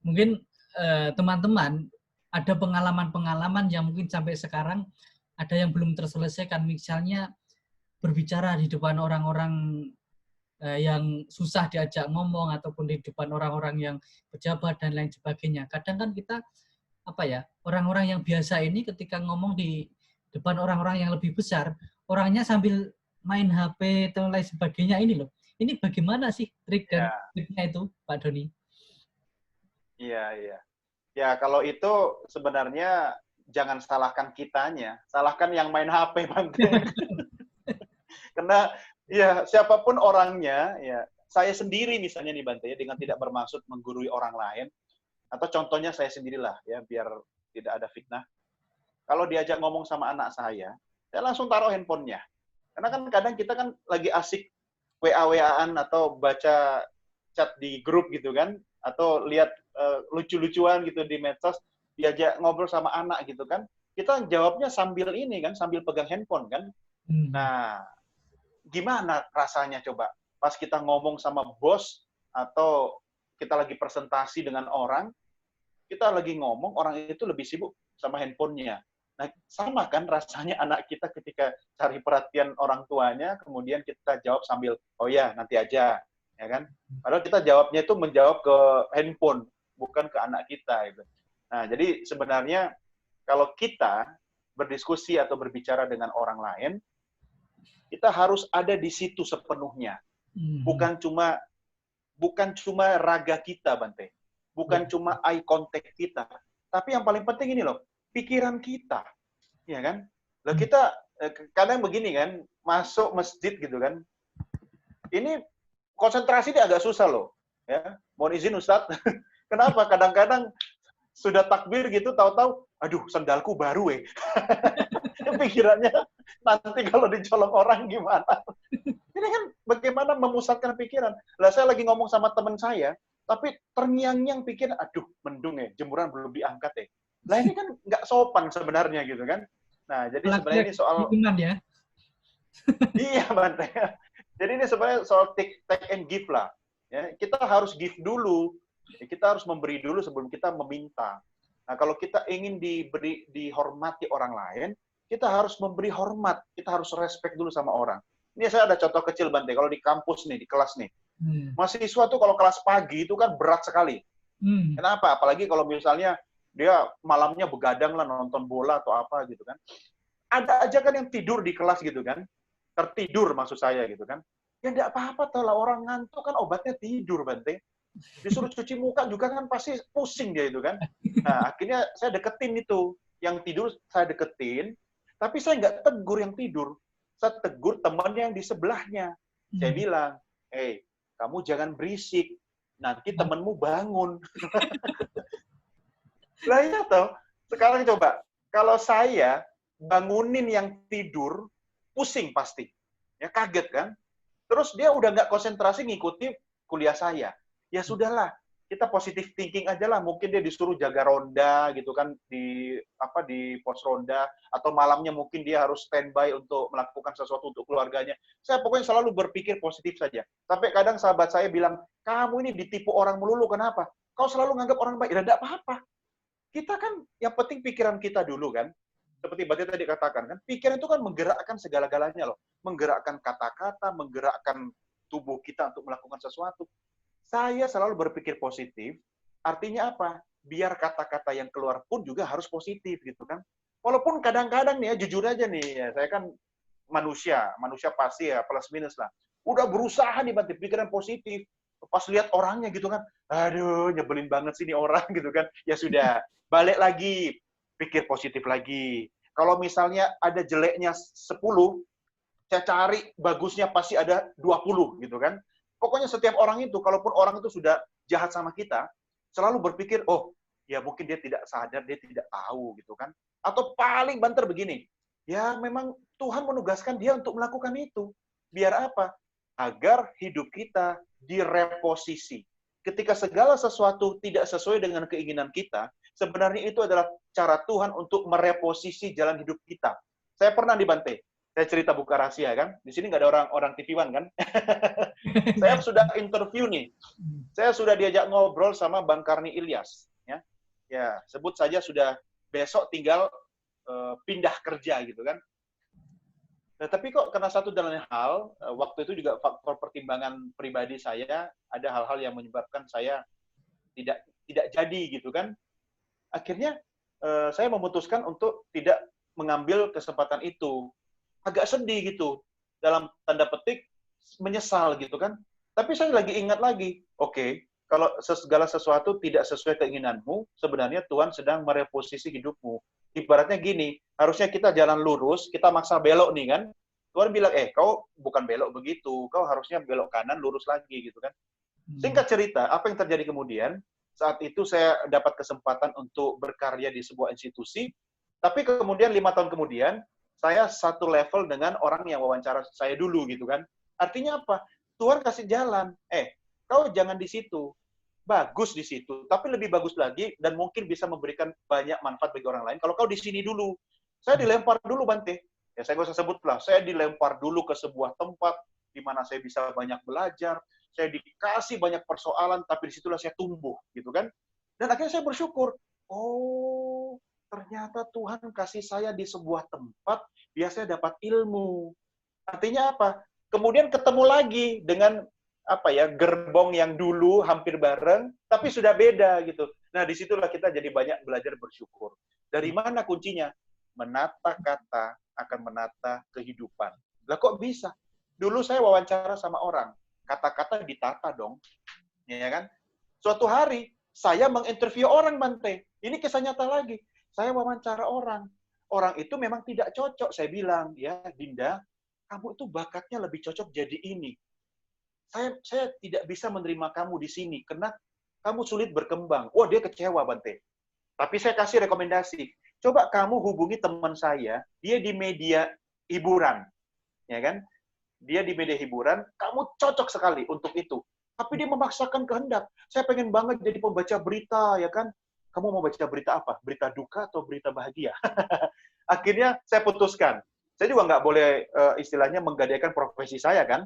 mungkin teman-teman ada pengalaman-pengalaman yang mungkin sampai sekarang ada yang belum terselesaikan, misalnya berbicara di depan orang-orang yang susah diajak ngomong ataupun di depan orang-orang yang pejabat dan lain sebagainya. Kadang kan kita orang-orang yang biasa ini ketika ngomong di depan orang-orang yang lebih besar, orangnya sambil main HP dan lain sebagainya ini loh. Ini bagaimana sih trik dan triknya itu, Pak Doni? Iya. Ya, kalau itu sebenarnya jangan salahkan kitanya, salahkan yang main HP, Bante. Karena ya siapapun orangnya, ya saya sendiri misalnya nih Bante, dengan tidak bermaksud menggurui orang lain, atau contohnya saya sendirilah ya, biar tidak ada fitnah. Kalau diajak ngomong sama anak saya langsung taruh handphonenya. Karena kan kadang kita kan lagi asik WA-WA-an atau baca chat di grup gitu kan, atau lihat lucu-lucuan gitu di medsos, diajak ngobrol sama anak gitu kan, kita jawabnya sambil ini kan, sambil pegang handphone kan. Nah, gimana rasanya coba pas kita ngomong sama bos atau kita lagi presentasi dengan orang, kita lagi ngomong, orang itu lebih sibuk sama handphonenya. Nah, sama kan rasanya anak kita ketika cari perhatian orang tuanya, kemudian kita jawab sambil, oh ya, nanti aja, ya kan? Padahal kita jawabnya itu menjawab ke handphone, bukan ke anak kita. Gitu. Nah, jadi sebenarnya kalau kita berdiskusi atau berbicara dengan orang lain, kita harus ada di situ sepenuhnya. Bukan cuma raga kita, Bante. Bukan cuma eye contact kita. Tapi yang paling penting ini loh, pikiran kita. Ya kan? Lah kita kadang begini kan, masuk masjid gitu kan. Ini konsentrasi dia agak susah loh. Ya, mohon izin Ustadz. Kenapa? Kadang-kadang sudah takbir gitu, tahu-tahu, aduh sandalku baru Pikirannya nanti kalau dicolong orang gimana? Ini kan bagaimana memusatkan pikiran. Lah saya lagi ngomong sama teman saya, tapi terngiang-ngiang pikir, aduh mendung ya, jemuran belum diangkat ya. Lah ini kan nggak sopan sebenarnya gitu kan. Nah, jadi sebenarnya ini soal ya. Iya, Bante. Jadi ini sebenarnya soal take and give lah. Ya, kita harus give dulu. Ya, kita harus memberi dulu sebelum kita meminta. Nah, kalau kita ingin dihormati orang lain, kita harus memberi hormat. Kita harus respect dulu sama orang. Ini saya ada contoh kecil, Bante. Kalau di kampus nih, di kelas nih. Mahasiswa tuh kalau kelas pagi itu kan berat sekali. Kenapa? Apalagi kalau misalnya dia malamnya begadang lah nonton bola atau apa gitu kan. Ada aja kan yang tidur di kelas gitu kan. Tertidur maksud saya gitu kan. Ya enggak apa-apa tuh lah, orang ngantuk kan obatnya tidur, Bante. Disuruh cuci muka juga kan pasti pusing dia itu kan. Nah, akhirnya saya deketin itu. Yang tidur saya deketin, tapi saya nggak tegur yang tidur. Saya tegur temannya yang di sebelahnya. Saya bilang, hey, kamu jangan berisik. Nanti temanmu bangun. Lah iya toh. Sekarang coba, kalau saya bangunin yang tidur, pusing pasti. Ya kaget kan? Terus dia udah nggak konsentrasi ngikuti kuliah saya. Ya sudahlah, kita positive thinking aja lah. Mungkin dia disuruh jaga ronda gitu kan di pos ronda, atau malamnya mungkin dia harus standby untuk melakukan sesuatu untuk keluarganya. Saya pokoknya selalu berpikir positif saja. Sampai kadang sahabat saya bilang, kamu ini ditipu orang melulu, kenapa? Kau selalu nganggap orang baik. Ya enggak apa-apa. Kita kan yang penting pikiran kita dulu kan. Seperti Bapak tadi katakan kan, pikiran itu kan menggerakkan segala-galanya loh. Menggerakkan kata-kata, menggerakkan tubuh kita untuk melakukan sesuatu. Saya selalu berpikir positif, artinya apa? Biar kata-kata yang keluar pun juga harus positif gitu kan. Walaupun kadang-kadang nih ya, jujur aja nih, ya, saya kan manusia pasti ya plus minus lah. Udah berusaha nih Bante, pikiran positif. Pas lihat orangnya gitu kan, aduh nyebelin banget sih ini orang gitu kan. Ya sudah, balik lagi, pikir positif lagi. Kalau misalnya ada jeleknya 10, saya cari bagusnya pasti ada 20 gitu kan. Pokoknya setiap orang itu, kalaupun orang itu sudah jahat sama kita, selalu berpikir, oh, ya mungkin dia tidak sadar, dia tidak tahu, gitu kan. Atau paling banter begini, ya memang Tuhan menugaskan dia untuk melakukan itu. Biar apa? Agar hidup kita direposisi. Ketika segala sesuatu tidak sesuai dengan keinginan kita, sebenarnya itu adalah cara Tuhan untuk mereposisi jalan hidup kita. Saya pernah di Bante, Saya cerita buka rahasia kan. Di sini nggak ada orang TV One kan. Saya sudah interview nih. Saya sudah diajak ngobrol sama Bang Karni Ilyas. Ya, ya sebut saja sudah besok tinggal pindah kerja gitu kan. Nah, tapi kok karena satu dan lain hal, waktu itu juga faktor pertimbangan pribadi saya, ada hal-hal yang menyebabkan saya tidak jadi gitu kan. Akhirnya saya memutuskan untuk tidak mengambil kesempatan itu. Agak sedih gitu, dalam tanda petik menyesal gitu kan. Tapi saya lagi ingat lagi, oke, kalau segala sesuatu tidak sesuai keinginanmu, sebenarnya Tuhan sedang mereposisi hidupmu. Ibaratnya gini, harusnya kita jalan lurus, kita maksa belok nih kan. Tuhan bilang, kau bukan belok begitu, kau harusnya belok kanan, lurus lagi gitu kan. Singkat cerita, apa yang terjadi kemudian? Saat itu saya dapat kesempatan untuk berkarya di sebuah institusi, tapi kemudian 5 tahun kemudian, saya satu level dengan orang yang wawancara saya dulu gitu kan. Artinya apa? Tuhan kasih jalan. Kau jangan di situ. Bagus di situ, tapi lebih bagus lagi dan mungkin bisa memberikan banyak manfaat bagi orang lain kalau kau di sini dulu. Saya dilempar dulu, Bante. Ya saya nggak usah sebut lah. Saya dilempar dulu ke sebuah tempat di mana saya bisa banyak belajar. Saya dikasih banyak persoalan, tapi disitulah saya tumbuh, gitu kan. Dan akhirnya saya bersyukur. Oh, ternyata Tuhan kasih saya di sebuah tempat, biar saya dapat ilmu. Artinya apa? Kemudian ketemu lagi dengan gerbong yang dulu hampir bareng, tapi sudah beda gitu. Nah, disitulah kita jadi banyak belajar bersyukur. Dari mana kuncinya? Menata kata akan menata kehidupan. Lah kok bisa? Dulu saya wawancara sama orang, kata-kata ditata dong, ya kan? Suatu hari saya menginterview orang, Bante. Ini kisah nyata lagi. Saya wawancara orang. Orang itu memang tidak cocok. Saya bilang, ya Dinda, kamu itu bakatnya lebih cocok jadi ini. Saya tidak bisa menerima kamu di sini karena kamu sulit berkembang. Wah, dia kecewa, Bante. Tapi saya kasih rekomendasi. Coba kamu hubungi teman saya, dia di media hiburan. Ya kan? Dia di media hiburan, kamu cocok sekali untuk itu. Tapi dia memaksakan kehendak. Saya pengen banget jadi pembaca berita, ya kan? Kamu mau baca berita apa? Berita duka atau berita bahagia? Akhirnya saya putuskan. Saya juga nggak boleh istilahnya menggadaikan profesi saya kan.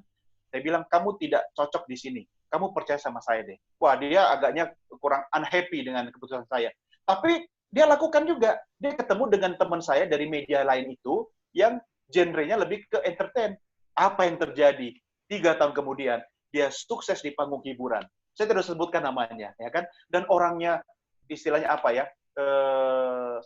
Saya bilang, kamu tidak cocok di sini. Kamu percaya sama saya deh. Wah, dia agaknya kurang unhappy dengan keputusan saya. Tapi dia lakukan juga. Dia ketemu dengan teman saya dari media lain itu yang genrenya lebih ke entertain. Apa yang terjadi? 3 tahun kemudian, dia sukses di panggung hiburan. Saya tidak sebutkan namanya, ya kan? Dan orangnya, istilahnya apa ya?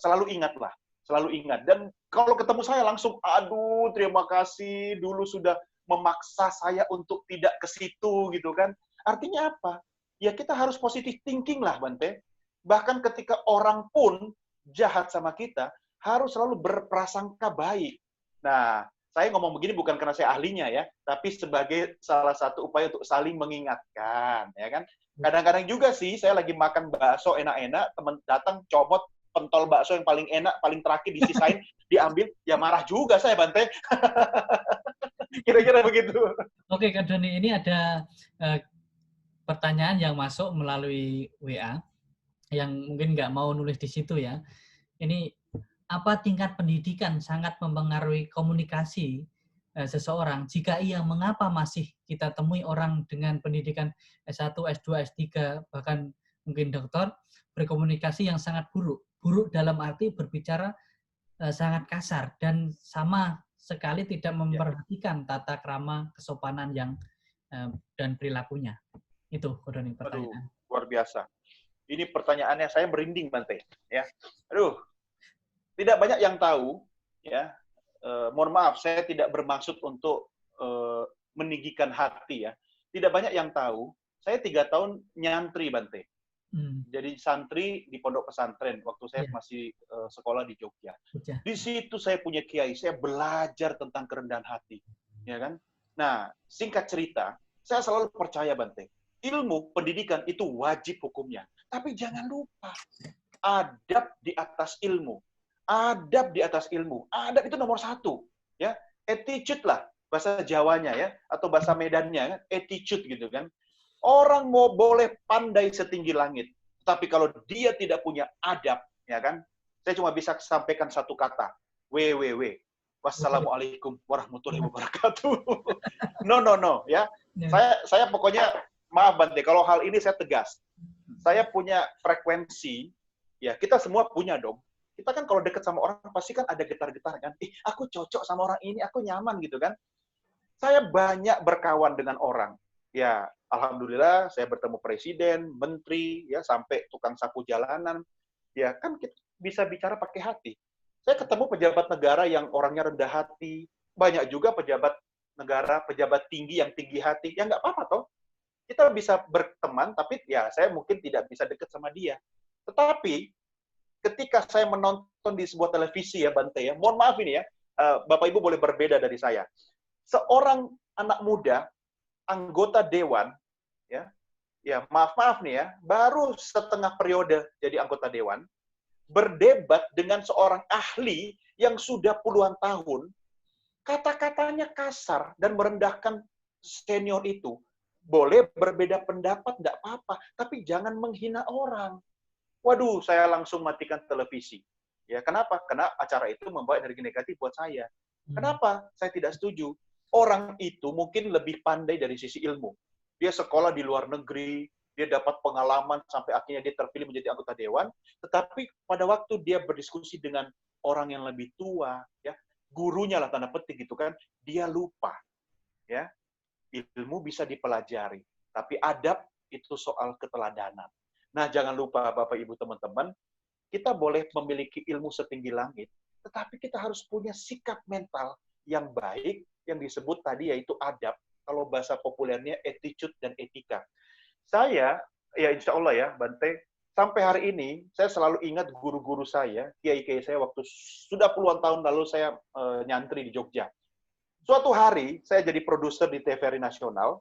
Selalu ingat lah. Selalu ingat. Dan kalau ketemu saya langsung, aduh, terima kasih. Dulu sudah memaksa saya untuk tidak ke situ, gitu kan. Artinya apa? Ya kita harus positive thinking lah, Bante. Bahkan ketika orang pun jahat sama kita, harus selalu berprasangka baik. Nah, saya ngomong begini bukan karena saya ahlinya ya, tapi sebagai salah satu upaya untuk saling mengingatkan, ya kan. Kadang-kadang juga sih, saya lagi makan bakso enak-enak, teman datang comot pentol bakso yang paling enak, paling terakhir disisain, diambil, ya marah juga saya, Bante. Kira-kira begitu. Oke, Kak Doni, ini ada pertanyaan yang masuk melalui WA, yang mungkin nggak mau nulis di situ ya. Ini, apa tingkat pendidikan sangat mempengaruhi komunikasi seseorang? Jika iya, mengapa masih kita temui orang dengan pendidikan S1, S2, S3, bahkan mungkin doktor, berkomunikasi yang sangat buruk? Buruk dalam arti berbicara sangat kasar dan sama sekali tidak memperhatikan tata krama, kesopanan yang dan perilakunya. Itu, Kodoni, pertanyaan. Aduh, luar biasa. Ini pertanyaannya saya merinding, Bante. Ya, aduh, tidak banyak yang tahu. Ya, mohon maaf, saya tidak bermaksud untuk meninggikan hati ya. Tidak banyak yang tahu. Saya 3 tahun nyantri, Bante. Jadi santri di pondok pesantren waktu saya masih sekolah di Jogja. Di situ saya punya kiai, saya belajar tentang kerendahan hati, ya kan? Nah, singkat cerita, saya selalu percaya, Bante, ilmu pendidikan itu wajib hukumnya, tapi jangan lupa adab di atas ilmu. Adab di atas ilmu. Adab itu nomor 1, ya. Attitude lah bahasa Jawanya ya, atau bahasa Medannya, attitude gitu kan. Orang mau boleh pandai setinggi langit, tapi kalau dia tidak punya adab, ya kan? Saya cuma bisa sampaikan satu kata, www. wassalamualaikum warahmatullahi wabarakatuh. No, ya. Ya. Saya pokoknya, maaf Bante, kalau hal ini saya tegas. Saya punya frekuensi, ya kita semua punya dong. Kita kan kalau dekat sama orang pasti kan ada getar-getar kan. Aku cocok sama orang ini, aku nyaman gitu kan. Saya banyak berkawan dengan orang. Ya, alhamdulillah saya bertemu presiden, menteri, ya sampai tukang sapu jalanan. Ya, kan kita bisa bicara pakai hati. Saya ketemu pejabat negara yang orangnya rendah hati. Banyak juga pejabat negara, pejabat tinggi yang tinggi hati. Ya nggak apa-apa toh. Kita bisa berteman, tapi ya saya mungkin tidak bisa dekat sama dia. Tetapi ketika saya menonton di sebuah televisi ya Bante ya, mohon maaf ini ya, Bapak Ibu boleh berbeda dari saya. Seorang anak muda, anggota dewan, ya maaf nih ya, baru setengah periode jadi anggota dewan, berdebat dengan seorang ahli yang sudah puluhan tahun, kata-katanya kasar dan merendahkan senior itu. Boleh berbeda pendapat, enggak apa-apa, tapi jangan menghina orang. Waduh, saya langsung matikan televisi. Ya, kenapa? Karena acara itu membawa energi negatif buat saya. Kenapa? Saya tidak setuju. Orang itu mungkin lebih pandai dari sisi ilmu. Dia sekolah di luar negeri, dia dapat pengalaman sampai akhirnya dia terpilih menjadi anggota dewan, tetapi pada waktu dia berdiskusi dengan orang yang lebih tua, ya, gurunya lah tanda petik gitu kan, dia lupa. Ya. Ilmu bisa dipelajari, tapi adab itu soal keteladanan. Nah, jangan lupa Bapak Ibu teman-teman, kita boleh memiliki ilmu setinggi langit, tetapi kita harus punya sikap mental yang baik, yang disebut tadi yaitu adab, kalau bahasa populernya attitude dan etika. Saya, ya insya Allah ya, Bante, sampai hari ini, saya selalu ingat guru-guru saya, kiai-kiai saya waktu sudah puluhan tahun lalu saya nyantri di Jogja. Suatu hari, saya jadi produser di TVRI Nasional,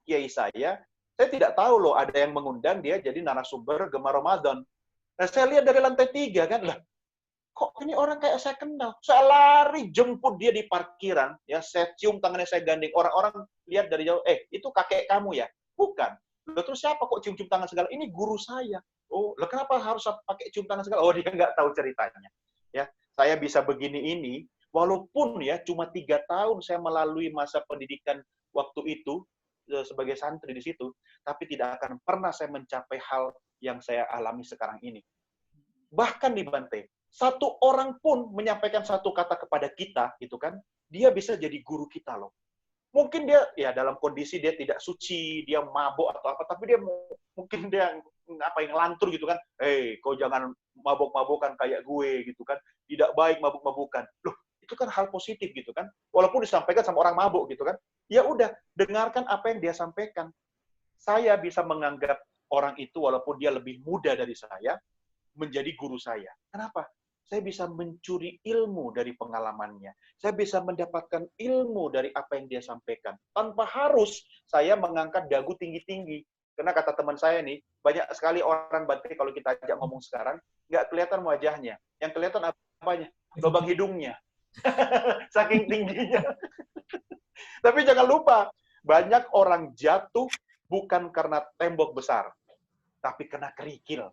kiai saya tidak tahu loh ada yang mengundang dia jadi narasumber Gemar Ramadan. Nah, saya lihat dari lantai 3 kan, lah, kok ini orang kayak saya kenal. Saya lari jemput dia di parkiran, ya saya cium tangannya, saya gandeng. Orang-orang lihat dari jauh, itu kakek kamu ya? Bukan. Loh, terus siapa kok cium-cium tangan segala? Ini guru saya. Oh, lah kenapa harus pakai cium tangan segala? Oh, dia nggak tahu ceritanya. Ya, saya bisa begini ini, walaupun ya cuma 3 tahun saya melalui masa pendidikan waktu itu, sebagai santri di situ, tapi tidak akan pernah saya mencapai hal yang saya alami sekarang ini. Bahkan di Bante, satu orang pun menyampaikan satu kata kepada kita, gitu kan, dia bisa jadi guru kita loh. Mungkin dia ya dalam kondisi dia tidak suci, dia mabuk atau apa, tapi dia mungkin dia apa yang lantur gitu kan, kau jangan mabuk-mabukan kayak gue gitu kan, tidak baik mabuk-mabukan. Loh, itu kan hal positif gitu kan, walaupun disampaikan sama orang mabuk gitu kan, ya udah dengarkan apa yang dia sampaikan. Saya bisa menganggap orang itu walaupun dia lebih muda dari saya menjadi guru saya. Kenapa? Saya bisa mencuri ilmu dari pengalamannya. Saya bisa mendapatkan ilmu dari apa yang dia sampaikan. Tanpa harus saya mengangkat dagu tinggi-tinggi. Karena kata teman saya nih, banyak sekali orang Bante kalau kita ajak ngomong sekarang, nggak kelihatan wajahnya. Yang kelihatan apanya? Lubang hidungnya. Saking tingginya. Tapi jangan lupa, banyak orang jatuh bukan karena tembok besar, tapi kena kerikil.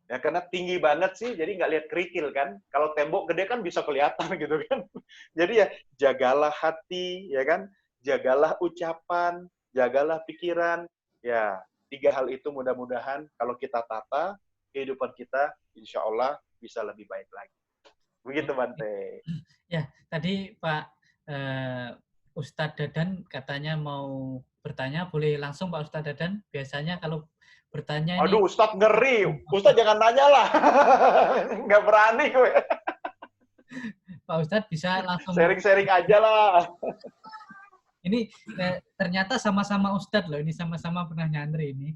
Ya, karena tinggi banget sih, jadi nggak lihat kerikil kan. Kalau tembok gede kan bisa kelihatan gitu kan. Jadi ya, jagalah hati, ya kan. Jagalah ucapan, jagalah pikiran. Ya, 3 hal itu mudah-mudahan kalau kita tata, kehidupan kita insya Allah bisa lebih baik lagi. Begitu, Bante. Ya, tadi Pak Ustadz Dadan katanya mau bertanya, boleh langsung Pak Ustadz Dadan. Biasanya kalau bertanya ini... Aduh, Ustadz ngeri. Ustadz jangan nanya lah. Nggak berani gue. Pak Ustadz bisa langsung... Sharing-sharing aja lah. Ini ternyata sama-sama Ustadz loh. Ini sama-sama pernah nyantri ini.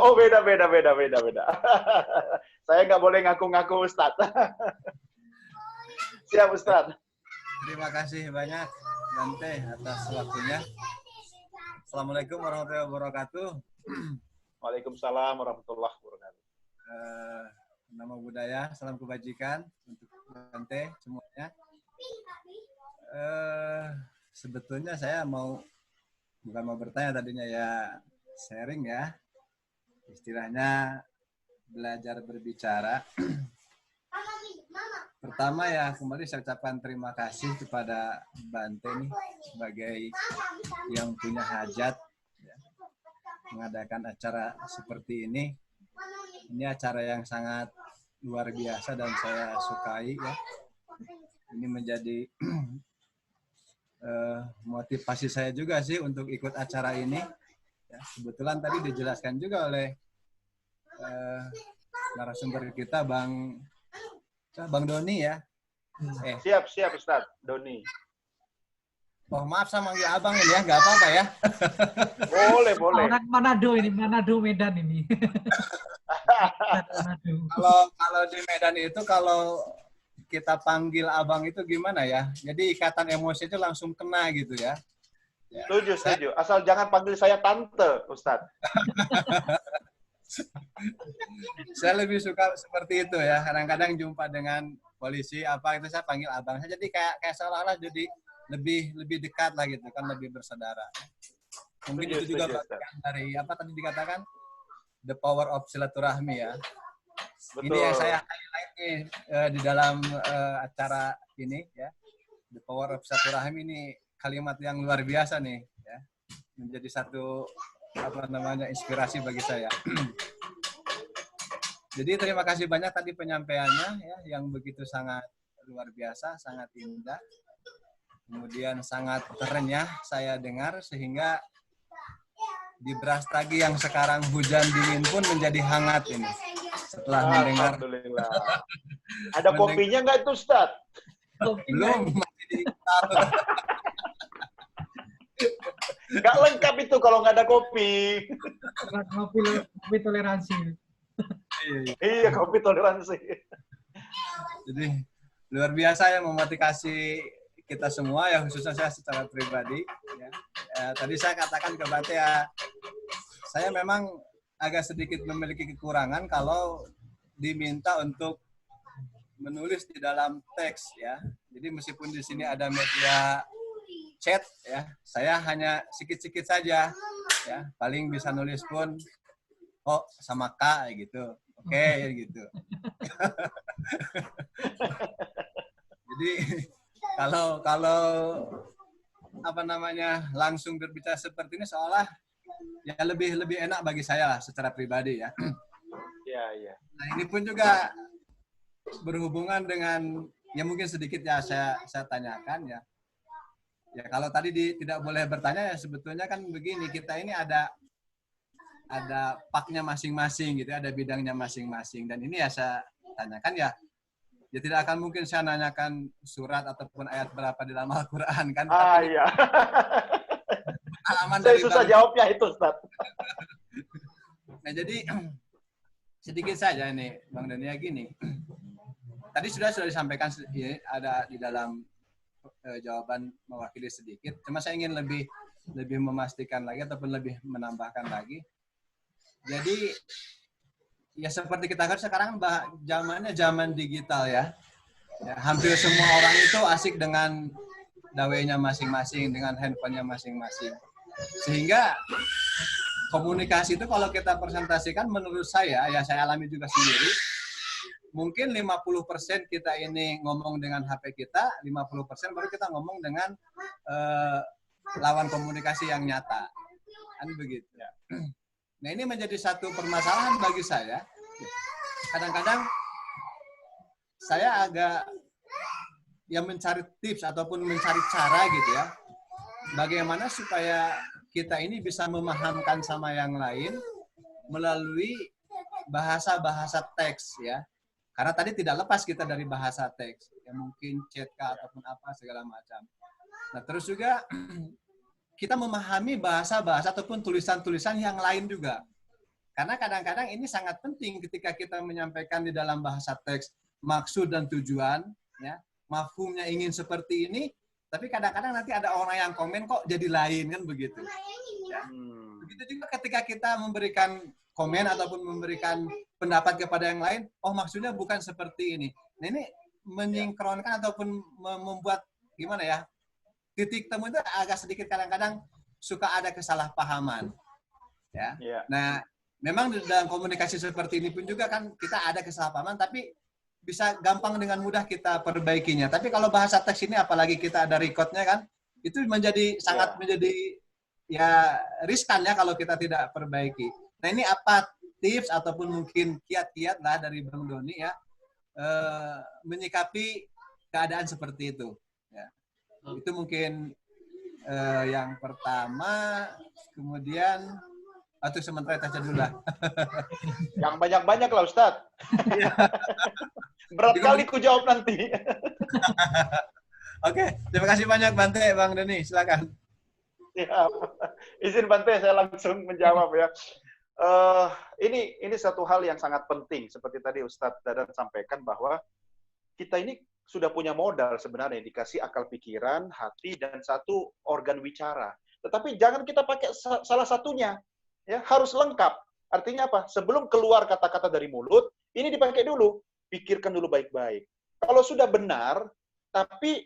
Oh, beda. Saya nggak boleh ngaku-ngaku Ustadz. Siap, Ustadz. Terima kasih banyak, Bante, atas waktunya. Assalamualaikum warahmatullahi wabarakatuh. Waalaikumsalam warahmatullahi wabarakatuh. Nama budaya, salam kebajikan untuk Bante semuanya. Sebetulnya saya bukan mau bertanya tadinya, ya sharing ya. Istilahnya belajar berbicara. Pertama ya kembali saya ucapkan terima kasih kepada Bante nih sebagai yang punya hajat ya, mengadakan acara seperti ini. Ini acara yang sangat luar biasa dan saya sukai ya. Ini menjadi motivasi saya juga sih untuk ikut acara ini. Ya, kebetulan tadi dijelaskan juga oleh narasumber kita Bang Doni ya. Siap Ustaz, Doni. Oh maaf saya manggil abang ini ya, nggak apa-apa ya. Boleh. Orang Manado ini, Manado Medan ini. Manado. Kalau di Medan itu kalau kita panggil abang itu gimana ya? Jadi ikatan emosi itu langsung kena gitu ya. Setuju. Asal jangan panggil saya tante, Ustadz. Saya lebih suka seperti itu ya. Kadang-kadang jumpa dengan polisi apa itu saya panggil abang. Saya jadi kayak seolah-olah jadi lebih dekat lah gitu kan, lebih bersaudara. Mungkin itu juga bagian dari apa tadi dikatakan the power of silaturahmi ya. Betul. Ini yang saya highlight nih di dalam acara ini ya. The power of silaturahmi ini kalimat yang luar biasa nih ya. Menjadi satu inspirasi bagi saya. Jadi terima kasih banyak tadi penyampaiannya ya yang begitu sangat luar biasa, sangat indah. Kemudian sangat terenyah saya dengar sehingga di Brastagi yang sekarang hujan dingin pun menjadi hangat ini. Setelah mendengar. Alhamdulillah. Ada kopinya nggak itu, Ustaz? Belum, masih di nggak lengkap itu kalau nggak ada kopi. Kopi toleransi. Iya, kopi toleransi. Jadi luar biasa ya memotivasi kita semua ya, khususnya saya secara pribadi. Ya. Tadi saya katakan ke Bante ya, saya memang agak sedikit memiliki kekurangan kalau diminta untuk menulis di dalam teks ya. Jadi meskipun di sini ada media chat ya, saya hanya sikit-sikit saja ya. Paling bisa nulis pun sama Kak gitu. Oke, gitu. Jadi kalau langsung berbicara seperti ini seolah ya lebih enak bagi saya lah secara pribadi ya. Iya. Nah, ini pun juga berhubungan dengan ya mungkin sedikit ya saya tanyakan ya. Ya kalau tadi tidak boleh bertanya ya sebetulnya kan begini, kita ini ada paknya masing-masing gitu, ada bidangnya masing-masing dan ini ya saya tanyakan ya tidak akan mungkin saya nanyakan surat ataupun ayat berapa di dalam Al-Quran kan. Iya. Saya susah jawabnya itu, Ustaz. Nah, jadi sedikit saja ini, Bang Dania gini. Tadi sudah disampaikan ada di dalam jawaban mewakili sedikit. Cuma saya ingin lebih memastikan lagi ataupun lebih menambahkan lagi. Jadi ya seperti kita kan sekarang zamannya zaman digital ya. Hampir semua orang itu asik dengan dawainya masing-masing, dengan handphonenya masing-masing. Sehingga komunikasi itu kalau kita presentasikan menurut saya, ya saya alami juga sendiri, mungkin 50% kita ini ngomong dengan HP kita, 50% baru kita ngomong dengan lawan komunikasi yang nyata. Kan begitu. Nah ini menjadi satu permasalahan bagi saya. Kadang-kadang saya agak mencari tips ataupun mencari cara gitu ya. Bagaimana supaya kita ini bisa memahamkan sama yang lain melalui bahasa-bahasa teks ya. Karena tadi tidak lepas kita dari bahasa teks. Ya mungkin chat ataupun apa segala macam. Nah terus juga kita memahami bahasa-bahasa ataupun tulisan-tulisan yang lain juga. Karena kadang-kadang ini sangat penting ketika kita menyampaikan di dalam bahasa teks maksud dan tujuan, ya, mafhumnya ingin seperti ini, tapi kadang-kadang nanti ada orang yang komen kok jadi lain kan begitu. Ya. Begitu juga ketika kita memberikan komen ataupun memberikan pendapat kepada yang lain, maksudnya bukan seperti ini. Nah ini menyingkronkan ataupun membuat gimana ya? Titik temu itu agak sedikit kadang-kadang suka ada kesalahpahaman. Ya. Nah, memang dalam komunikasi seperti ini pun juga kan kita ada kesalahpahaman, tapi bisa gampang dengan mudah kita perbaikinya. Tapi kalau bahasa teks ini apalagi kita ada recordnya kan, itu menjadi sangat menjadi ya riskan ya kalau kita tidak perbaiki. Nah ini apa tips ataupun mungkin kiat-kiat lah dari Bang Doni ya menyikapi keadaan seperti itu. Ya. Itu mungkin yang pertama, kemudian atau sementara kita dulu lah. Yang banyak-banyak lah Ustadz. Berat kali ku jawab nanti. Oke, terima kasih banyak Bante, Bang Doni, silakan. Ya, izin Bante, saya langsung menjawab ya. Ini satu hal yang sangat penting seperti tadi Ustadz Dadan sampaikan bahwa kita ini sudah punya modal sebenarnya, dikasih akal pikiran, hati, dan satu organ wicara. Tetapi jangan kita pakai salah satunya, ya harus lengkap. Artinya apa? Sebelum keluar kata-kata dari mulut, ini dipakai dulu, pikirkan dulu baik-baik. Kalau sudah benar, tapi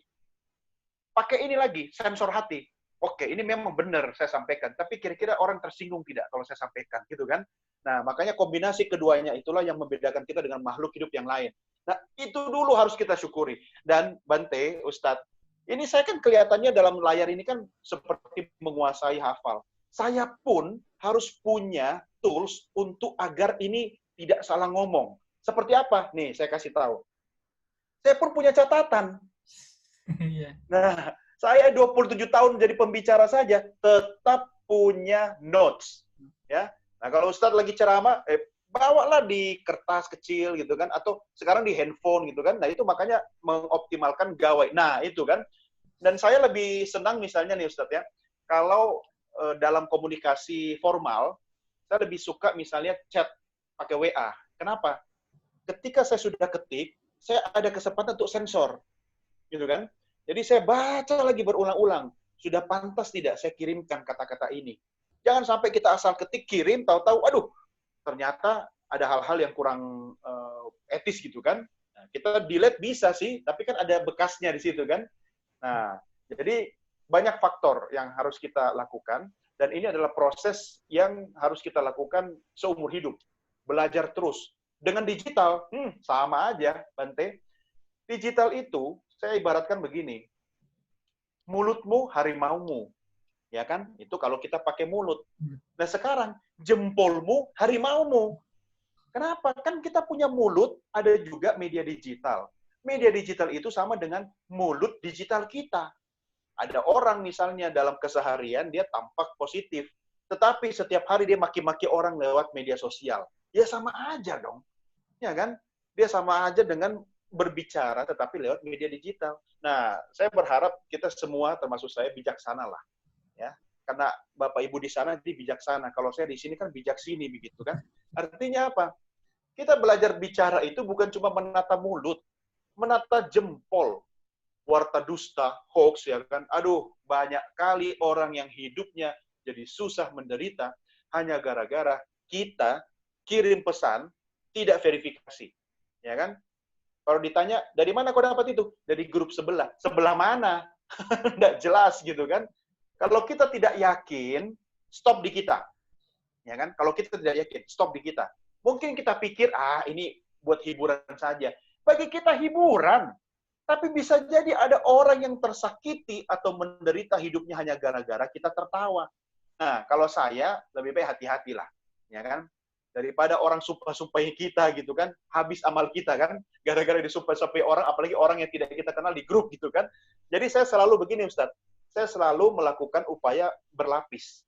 pakai ini lagi, sensor hati. Oke, ini memang benar saya sampaikan, tapi kira-kira orang tersinggung tidak kalau saya sampaikan, gitu kan? Nah, makanya kombinasi keduanya itulah yang membedakan kita dengan makhluk hidup yang lain. Nah, itu dulu harus kita syukuri. Dan Bante, Ustadz, ini saya kan kelihatannya dalam layar ini kan seperti menguasai hafal. Saya pun harus punya tools untuk agar ini tidak salah ngomong. Seperti apa? Nih, saya kasih tahu. Saya pun punya catatan. Nah, saya 27 tahun jadi pembicara saja, tetap punya notes. Ya. Nah, kalau Ustadz lagi ceramah, bawalah di kertas kecil gitu kan, atau sekarang di handphone gitu kan. Nah, itu makanya mengoptimalkan gawai. Nah, itu kan. Dan saya lebih senang misalnya nih Ustadz ya, kalau dalam komunikasi formal, saya lebih suka misalnya chat pakai WA. Kenapa? Ketika saya sudah ketik, saya ada kesempatan untuk sensor. Gitu kan? Jadi saya baca lagi berulang-ulang. Sudah pantas tidak saya kirimkan kata-kata ini? Jangan sampai kita asal ketik, kirim, tahu-tahu, aduh, ternyata ada hal-hal yang kurang etis gitu kan. Nah, kita delete bisa sih, tapi kan ada bekasnya di situ kan. Nah, jadi banyak faktor yang harus kita lakukan, dan ini adalah proses yang harus kita lakukan seumur hidup. Belajar terus. Dengan digital, sama aja, Bante. Digital itu, saya ibaratkan begini, mulutmu harimaumu, ya kan? Itu kalau kita pakai mulut. Nah sekarang, jempolmu harimaumu. Kenapa? Kan kita punya mulut, ada juga media digital. Media digital itu sama dengan mulut digital kita. Ada orang misalnya dalam keseharian, dia tampak positif. Tetapi setiap hari dia maki-maki orang lewat media sosial. Ya sama aja dong. Ya kan? Dia sama aja dengan berbicara tetapi lewat media digital. Nah, saya berharap kita semua termasuk saya bijaksana lah, ya. Karena Bapak Ibu di sana di bijaksana, kalau saya di sini kan bijak sini begitu kan. Artinya apa? Kita belajar bicara itu bukan cuma menata mulut, menata jempol. Warta dusta, hoax ya kan. Aduh, banyak kali orang yang hidupnya jadi susah menderita hanya gara-gara kita kirim pesan tidak verifikasi. Ya kan? Kalau ditanya, dari mana kau dapat itu? Dari grup sebelah. Sebelah mana? Nggak jelas gitu kan. Kalau kita tidak yakin, stop di kita. Ya kan? Kalau kita tidak yakin, stop di kita. Mungkin kita pikir, ini buat hiburan saja. Bagi kita hiburan. Tapi bisa jadi ada orang yang tersakiti atau menderita hidupnya hanya gara-gara kita tertawa. Nah, kalau saya, lebih baik hati-hatilah. Ya kan? Daripada orang sumpah-sumpahi kita gitu kan, habis amal kita kan, gara-gara disumpah-sumpahi orang, apalagi orang yang tidak kita kenal di grup gitu kan. Jadi saya selalu begini Ustadz, saya selalu melakukan upaya berlapis.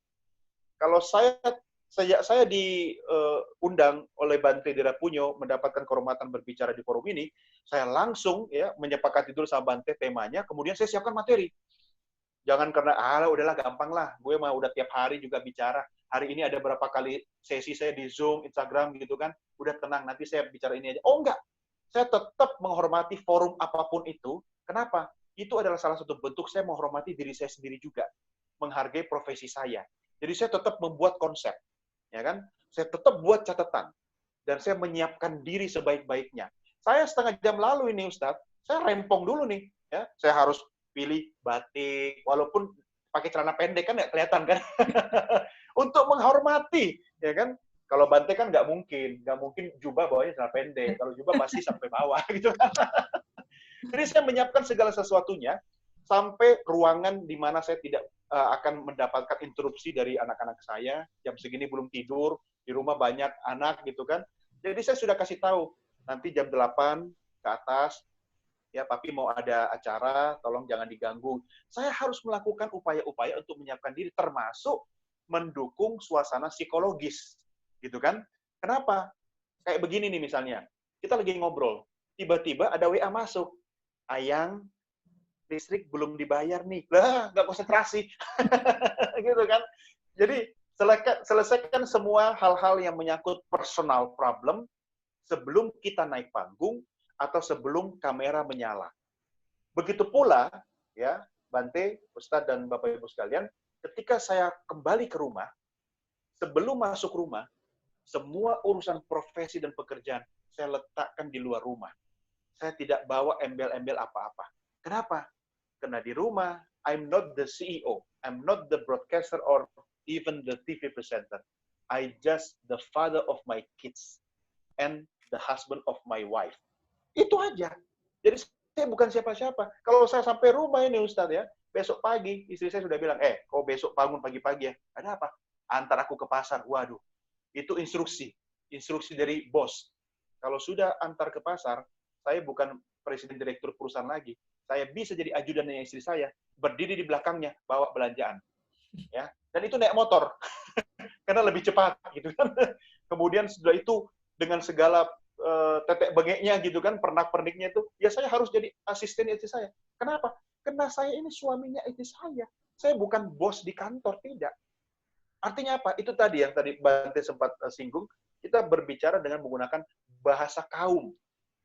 Kalau saya diundang oleh Bante Dirapunyo mendapatkan kehormatan berbicara di forum ini, saya langsung ya menyepakati dulu sama Bante temanya, kemudian saya siapkan materi. Jangan karena, udahlah gampang lah, gue mah udah tiap hari juga bicara. Hari ini ada berapa kali sesi saya di Zoom, Instagram gitu kan, udah tenang, nanti saya bicara ini aja. Oh enggak, saya tetap menghormati forum apapun itu. Kenapa? Itu adalah salah satu bentuk saya menghormati diri saya sendiri juga. Menghargai profesi saya. Jadi saya tetap membuat konsep. Ya kan? Saya tetap buat catatan. Dan saya menyiapkan diri sebaik-baiknya. Saya setengah jam lalu ini Ustadz, saya rempong dulu nih. Ya, saya harus pilih batik, walaupun pakai celana pendek kan nggak kelihatan kan. Untuk menghormati, ya kan? Kalau Bante kan nggak mungkin jubah bawahnya celana pendek. Kalau jubah pasti sampai bawah gitu kan. Jadi saya menyiapkan segala sesuatunya sampai ruangan di mana saya tidak akan mendapatkan interupsi dari anak-anak saya. Jam segini belum tidur, di rumah banyak anak gitu kan. Jadi saya sudah kasih tahu, nanti jam 8 ke atas, ya papi mau ada acara, tolong jangan diganggu. Saya harus melakukan upaya-upaya untuk menyiapkan diri, termasuk mendukung suasana psikologis. Gitu kan? Kenapa? Kayak begini nih misalnya, kita lagi ngobrol, tiba-tiba ada WA masuk. Ayang, listrik belum dibayar nih. Lah, nggak konsentrasi. Gitu kan? Jadi, selesaikan semua hal-hal yang menyangkut personal problem sebelum kita naik panggung atau sebelum kamera menyala. Begitu pula, ya, Bante, Ustadz, dan Bapak-Ibu sekalian, ketika saya kembali ke rumah, sebelum masuk rumah, semua urusan profesi dan pekerjaan saya letakkan di luar rumah. Saya tidak bawa embel-embel apa-apa. Kenapa? Karena di rumah, I'm not the CEO, I'm not the broadcaster or even the TV presenter. I just the father of my kids and the husband of my wife. Itu aja. Jadi saya bukan siapa-siapa. Kalau saya sampai rumah ini Ustadz ya, besok pagi istri saya sudah bilang, kau besok bangun pagi-pagi ya. Ada apa? Antar aku ke pasar. Waduh, itu instruksi dari bos. Kalau sudah antar ke pasar, saya bukan presiden direktur perusahaan lagi. Saya bisa jadi ajudannya istri saya, berdiri di belakangnya, bawa belanjaan. Ya, dan itu naik motor. Karena lebih cepat gitu kan. Kemudian setelah itu dengan segala tetek bengeknya gitu kan, pernak-perniknya itu, ya saya harus jadi asisten istri saya. Kenapa? Karena saya ini suaminya istri saya. Saya bukan bos di kantor, tidak. Artinya apa? Itu tadi yang tadi Bante sempat singgung, kita berbicara dengan menggunakan bahasa kaum.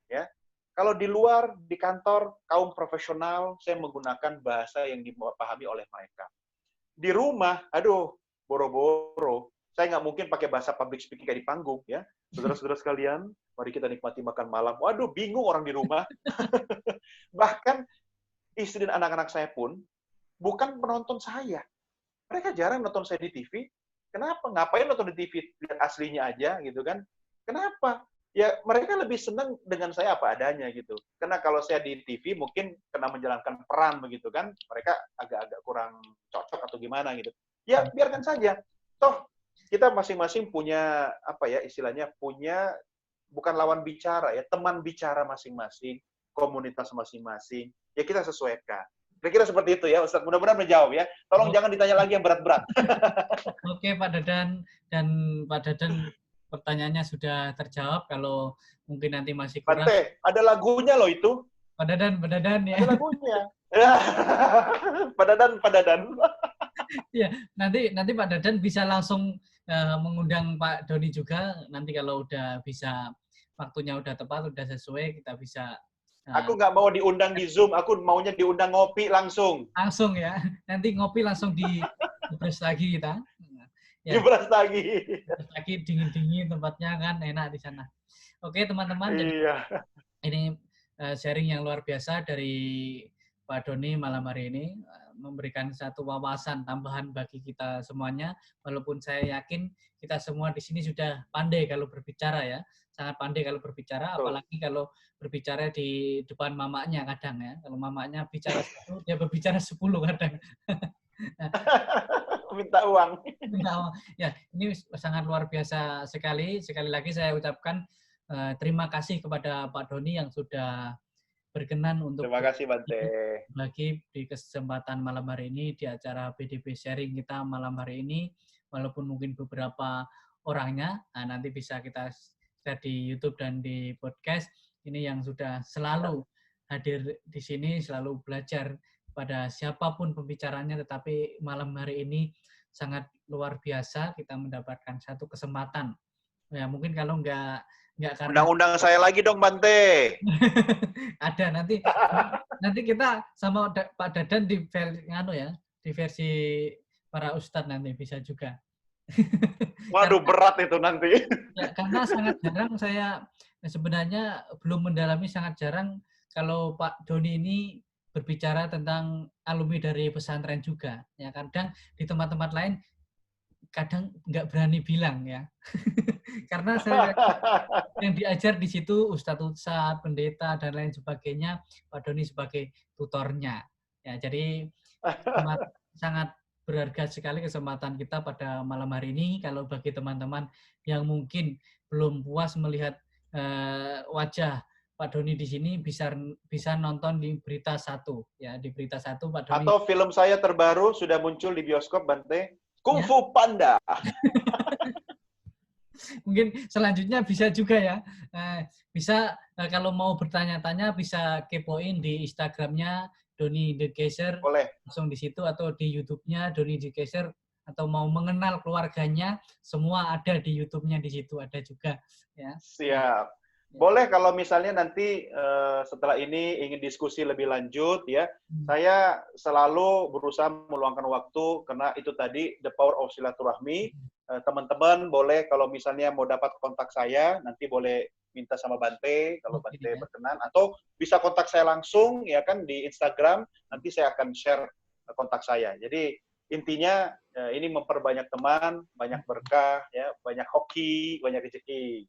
Ya. Kalau di luar, di kantor, kaum profesional, saya menggunakan bahasa yang dipahami oleh mereka. Di rumah, aduh, boro-boro. Saya nggak mungkin pakai bahasa public speaking kayak di panggung, ya. Saudara-saudara sekalian, mari kita nikmati makan malam. Waduh, bingung orang di rumah. Bahkan istri dan anak-anak saya pun bukan penonton saya. Mereka jarang nonton saya di TV. Kenapa? Ngapain nonton di TV? Lihat aslinya aja, gitu kan. Kenapa? Ya, mereka lebih senang dengan saya apa adanya, gitu. Karena kalau saya di TV mungkin kena menjalankan peran, begitu kan. Mereka agak-agak kurang cocok atau gimana, gitu. Ya, biarkan saja. Toh, kita masing-masing punya, apa ya, istilahnya, punya, bukan lawan bicara, ya, teman bicara masing-masing, komunitas masing-masing. Ya, kita sesuaikan. Kira-kira seperti itu ya, Ustaz. Mudah-mudahan menjawab ya. Tolong jangan ditanya lagi yang berat-berat. Oke, Pak Dadan. Dan Pak Dadan, pertanyaannya sudah terjawab. Kalau mungkin nanti masih kurang. Bante, ada lagunya loh itu. Pak Dadan ya. Ada lagunya. Pak Dadan. Ya, nanti Pak Dadan bisa langsung mengundang Pak Doni juga. Nanti kalau udah bisa, waktunya udah tepat, udah sesuai, kita bisa. Aku nggak mau diundang di Zoom, aku maunya diundang ngopi langsung. Langsung ya, nanti ngopi langsung di Bres lagi kita. Ya. Di Bres lagi dingin-dingin tempatnya kan, enak di sana. Oke teman-teman, iya. Ini sharing yang luar biasa dari Pak Doni malam hari ini, memberikan satu wawasan tambahan bagi kita semuanya. Walaupun saya yakin kita semua di sini sudah pandai kalau berbicara ya, sangat pandai kalau berbicara, apalagi kalau berbicara di depan mamanya kadang ya. Kalau mamanya bicara 1, dia berbicara 10 kadang. Minta uang. Ya, ini sangat luar biasa sekali. Sekali lagi saya ucapkan terima kasih kepada Pak Doni yang sudah berkenan untuk terima kasih Bante. Bagi di kesempatan malam hari ini di acara BDP Sharing kita malam hari ini, walaupun mungkin beberapa orangnya, nanti bisa kita share di YouTube dan di podcast. Ini yang sudah selalu hadir di sini, selalu belajar pada siapapun pembicaranya, tetapi malam hari ini sangat luar biasa kita mendapatkan satu kesempatan. Ya mungkin kalau nggak karena undang-undang saya lagi dong Bante. Ada nanti kita sama Pak Dadan di versi para ustadz nanti bisa juga. Waduh, berat itu nanti. Ya, karena sangat jarang saya sebenarnya belum mendalami, sangat jarang kalau Pak Doni ini berbicara tentang alumni dari pesantren juga. Ya kadang di tempat-tempat lain kadang nggak berani bilang ya. Karena saya yang diajar di situ Ustadz Ustadz, pendeta dan lain sebagainya, Pak Doni sebagai tutornya. Ya, jadi sangat berharga sekali kesempatan kita pada malam hari ini. Kalau bagi teman-teman yang mungkin belum puas melihat wajah Pak Doni di sini, bisa nonton di Berita Satu, ya, di Berita Satu Pak Doni. Atau film saya terbaru sudah muncul di bioskop, Bante, Kung Ya. Fu Panda. Mungkin selanjutnya bisa juga ya. Bisa kalau mau bertanya-tanya bisa kepoin di Instagramnya Doni The Geyser, Boleh. langsung di situ, atau di YouTube-nya Doni The Geyser, atau mau mengenal keluarganya, semua ada di YouTube-nya, di situ ada juga. Ya. Siap. Boleh kalau misalnya nanti setelah ini ingin diskusi lebih lanjut ya, saya selalu berusaha meluangkan waktu karena itu tadi the power of silaturahmi. Teman-teman boleh kalau misalnya mau dapat kontak saya, nanti boleh minta sama Bante kalau Bante berkenan, atau bisa kontak saya langsung ya kan di Instagram, nanti saya akan share kontak saya. Jadi intinya ini memperbanyak teman, banyak berkah ya, banyak hoki, banyak rezeki.